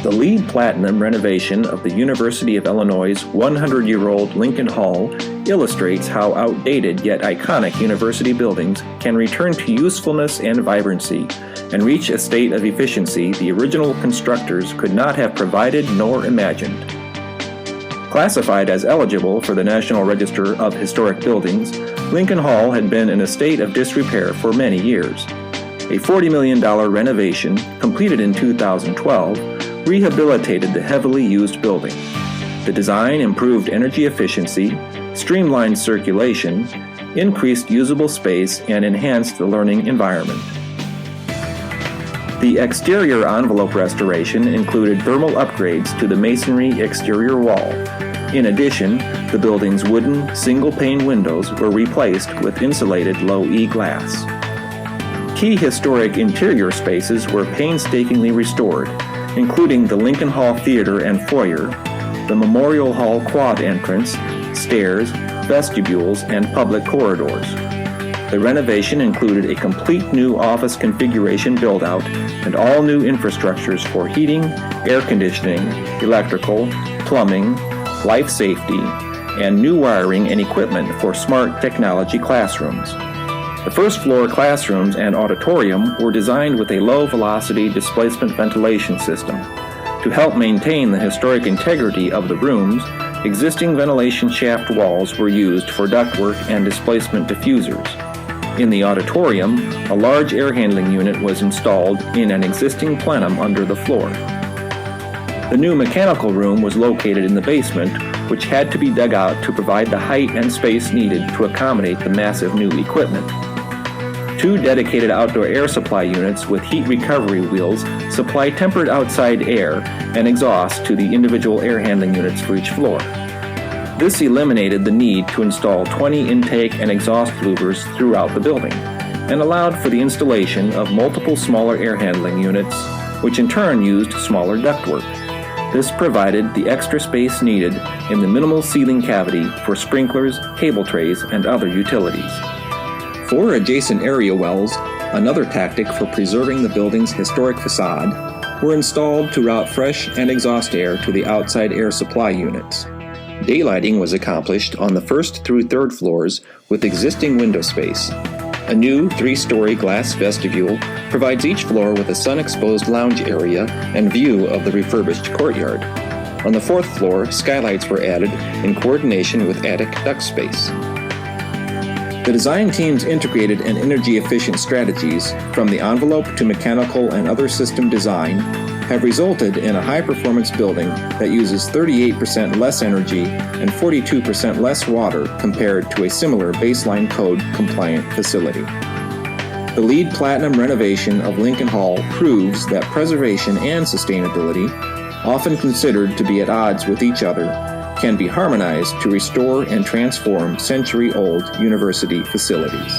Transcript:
The LEED Platinum renovation of the University of Illinois' 100-year-old Lincoln Hall illustrates how outdated yet iconic university buildings can return to usefulness and vibrancy and reach a state of efficiency the original constructors could not have provided nor imagined. Classified as eligible for the National Register of Historic Buildings, Lincoln Hall had been in a state of disrepair for many years. A $40 million renovation, completed in 2012, rehabilitated the heavily used building. The design improved energy efficiency, streamlined circulation, increased usable space, and enhanced the learning environment. The exterior envelope restoration included thermal upgrades to the masonry exterior wall. In addition, the building's wooden, single-pane windows were replaced with insulated low-E glass. Key historic interior spaces were painstakingly restored, including the Lincoln Hall Theater and foyer, the Memorial Hall quad entrance, stairs, vestibules, and public corridors. The renovation included a complete new office configuration build-out and all new infrastructures for heating, air conditioning, electrical, plumbing, life safety, and new wiring and equipment for smart technology classrooms. The first floor classrooms and auditorium were designed with a low-velocity displacement ventilation system. To help maintain the historic integrity of the rooms, existing ventilation shaft walls were used for ductwork and displacement diffusers. In the auditorium, a large air handling unit was installed in an existing plenum under the floor. The new mechanical room was located in the basement, which had to be dug out to provide the height and space needed to accommodate the massive new equipment. 2 dedicated outdoor air supply units with heat recovery wheels supply tempered outside air and exhaust to the individual air handling units for each floor. This eliminated the need to install 20 intake and exhaust louvers throughout the building and allowed for the installation of multiple smaller air handling units, which in turn used smaller ductwork. This provided the extra space needed in the minimal ceiling cavity for sprinklers, cable trays, and other utilities. 4 adjacent area wells, another tactic for preserving the building's historic facade, were installed to route fresh and exhaust air to the outside air supply units. Daylighting was accomplished on the 1st through 3rd floors with existing window space. A new 3-story glass vestibule provides each floor with a sun-exposed lounge area and view of the refurbished courtyard. On the 4th floor, skylights were added in coordination with attic duct space. The design teams integrated an energy-efficient strategies, from the envelope to mechanical and other system design, have resulted in a high-performance building that uses 38% less energy and 42% less water compared to a similar baseline code-compliant facility. The LEED Platinum renovation of Lincoln Hall proves that preservation and sustainability, often considered to be at odds with each other, can be harmonized to restore and transform century-old university facilities.